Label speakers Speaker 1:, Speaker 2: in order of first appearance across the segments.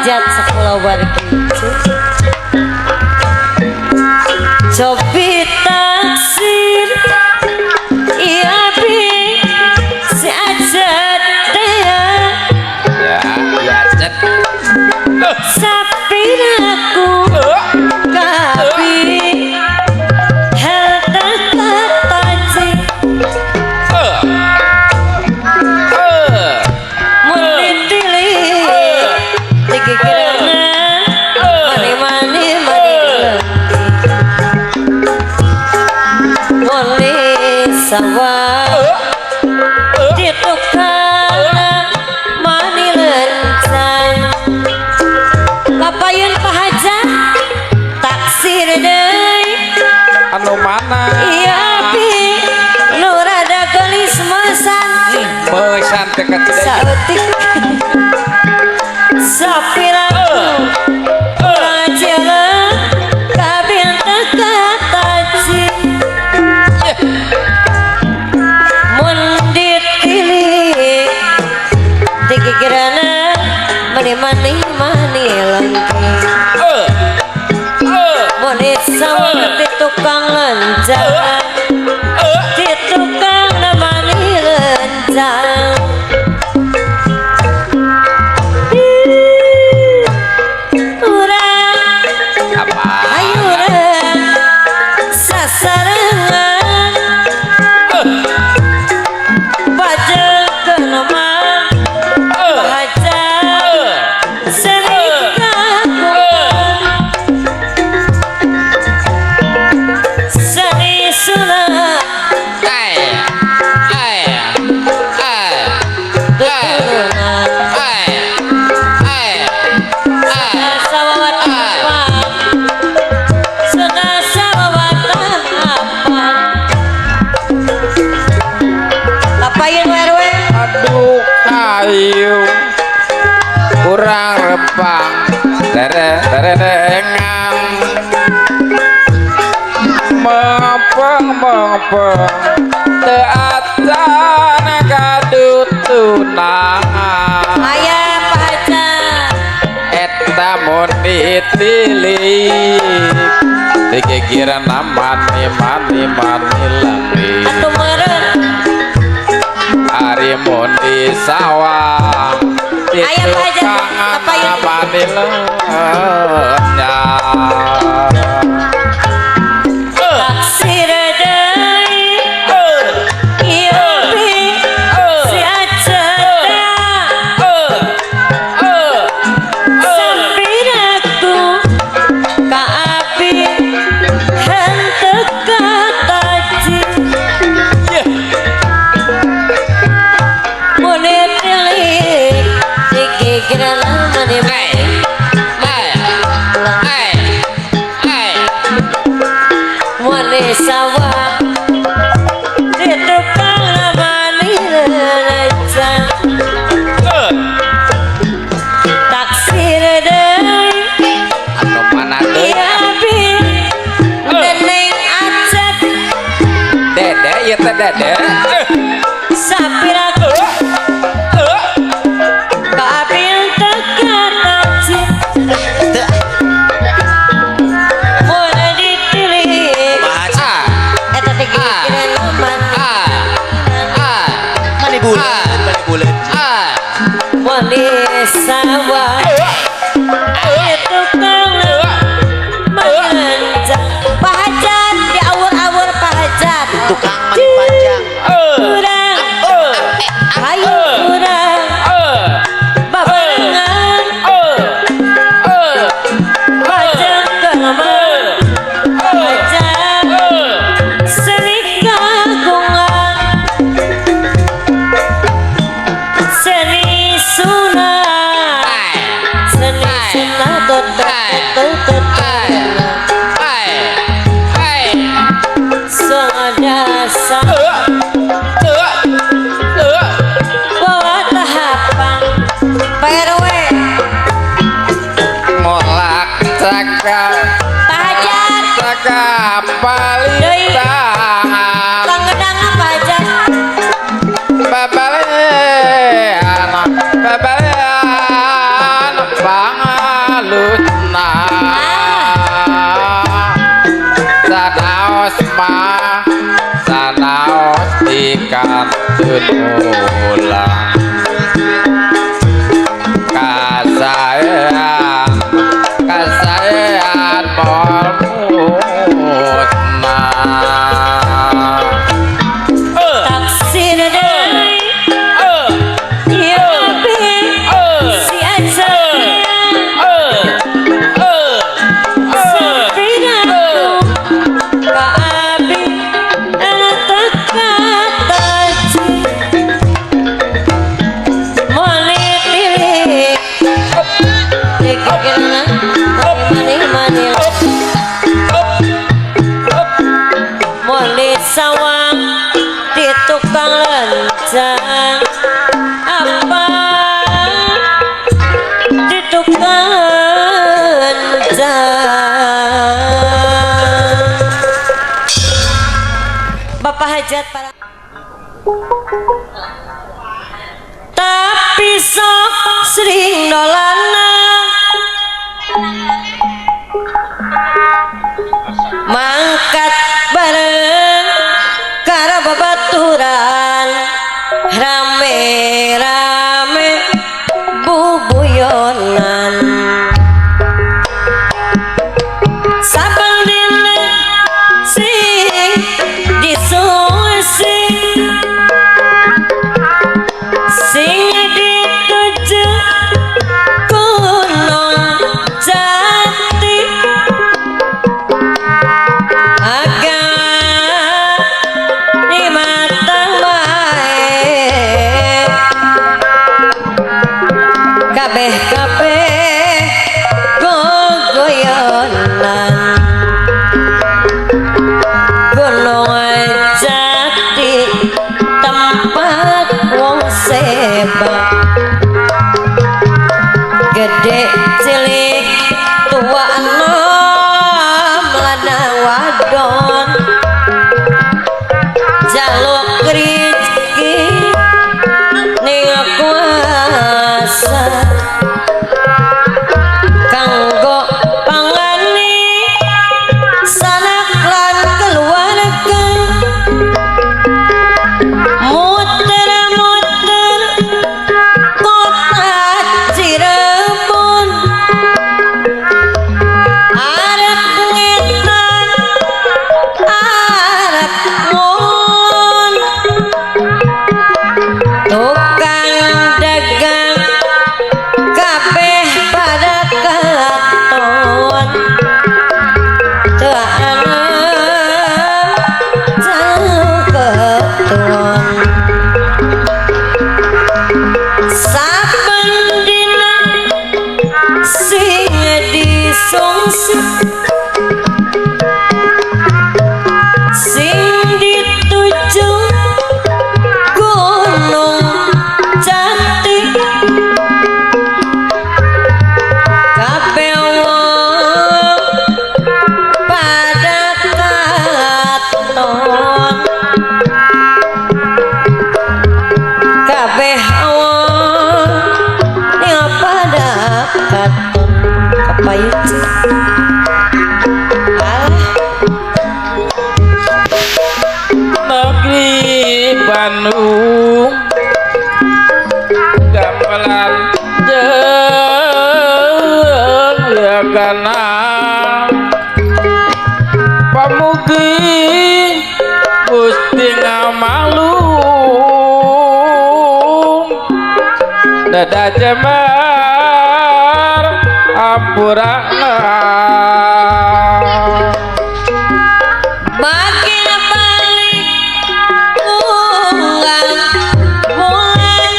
Speaker 1: hajat sekolah wargi cobi taksir iya bi si ajat ya
Speaker 2: ajat
Speaker 1: sapi aku kabi hal taji sawa di tukang mani lencang kapayun pahajat taksir deui
Speaker 2: anu mana
Speaker 1: iya bi nu rada gelis mesan
Speaker 2: teh
Speaker 1: sautik sapiraku urang cileung kabin teh kataji kirana mani lengki moni sawang di tukang lencang di tukang mani lencang urang
Speaker 2: apa
Speaker 1: ayo urang sasarangan bajeng ke nama
Speaker 2: kurang repang terengan mempeng teatan kadut tunangan
Speaker 1: ayah pacar
Speaker 2: eta mun ditilik digegiran mani langit
Speaker 1: atuh meureun
Speaker 2: ari mun di sawah
Speaker 1: ayah pacar apa yang taksir deui ieu bi si aceta sampiraku ka abi henteu kataji mone tilik kirana mani bawa tahapan PRW
Speaker 2: molak cakap
Speaker 1: Hajat
Speaker 2: cakap balita
Speaker 1: Tanggedang apa aja
Speaker 2: babalean pangalutna sanaos mah sanaos ikan ulang kasayan musna
Speaker 1: taksir deui ieu si aja ka abi anu teka-teki moni tilik dikikirna mani moni sawang di tukang lencang apa di tukang lencang Bapak Hajat para tapi sok sering dolana mangkat bareng karo babaturan rame-rame bubuyonan saben dina sing disusi sing dituju Gunung Jati agak di mata bae kabeh gogoyonan Gunung Jati tempat wong sebab gede cilik tua enom lada wadon jaluk rezeki ning kuasa kanggo pangani sanak lan keluarga muter-muter kota Cirebon arep ngetan arep ngon tukang dagang kabeh pada kelaton teu ana jauh keton saben dina sing disungsi sing dituju Gunung Jati kabeh wong pada katon kabeh wong yang pada katon kapayuci alah
Speaker 2: negeri Bandung gamelan jeung yagana pamugi Gusti ngamalung dada jemar ampurana
Speaker 1: makin balik unggal bulan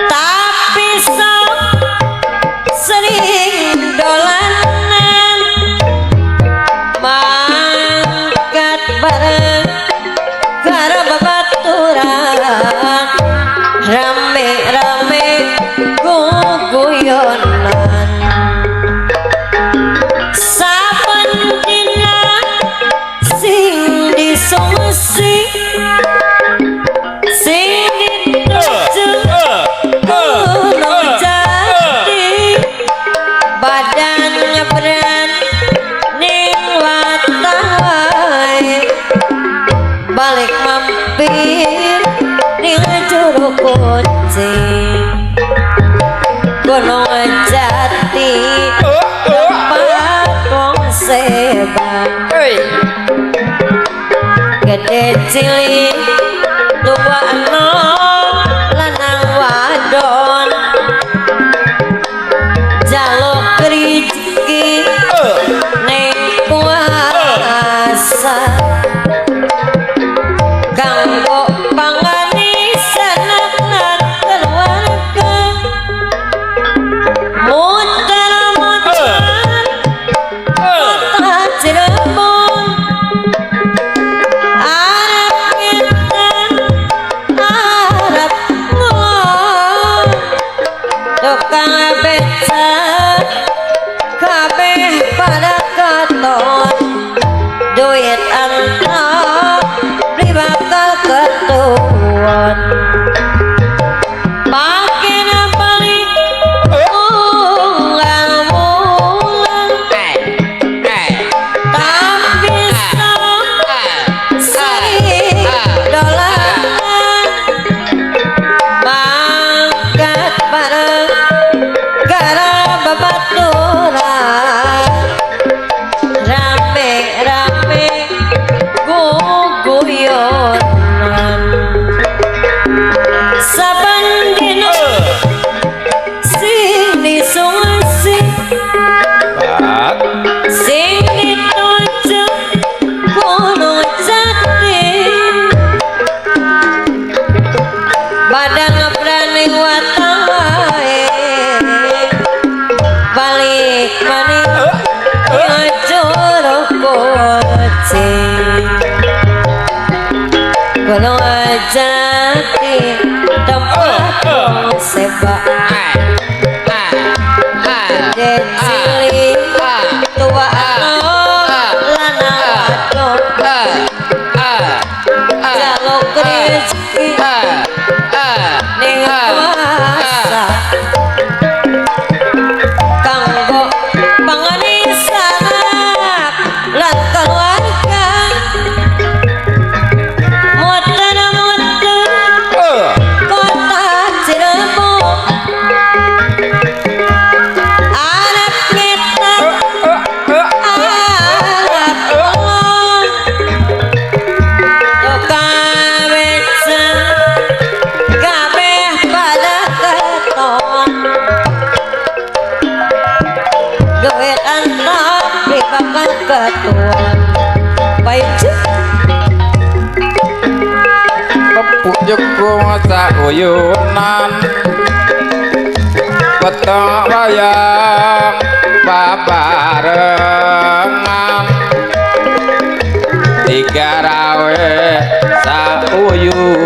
Speaker 1: tapi sok badan ngebran ning watawai balik mampir ning Curug Kucing Gunung Jati tempat wong sebang gede cilik tua enom lanang wadon jaluk rezeki ning kuasa kanggo panganisan lan keluarga muter-muter kota Cirebon arep ngeten arep ngulon tukang beca kabeh pada katon duit antap beli bakal ketuan makin balik unggal mulan tapi sari dolanan mangkat bareng gara babaturan rame-rame guguyonan saben dina sing disungsi sing dituju Gunung Jati badan ngebrani watawai balik maning Curug Kucing Gunung Jati tempat wong sebak gede cilik tua enom lanang wadon jaluk rezeki ning kuasa kanggo panganisan lan keluarga muter-muter kota Cirebon arep ngeten arep ngulon tukang beca kabeh pada keton duit antap beli bakal ketuan paice
Speaker 2: pujuk masa uyunan petang wayang babarengan tiga rawe sauyunan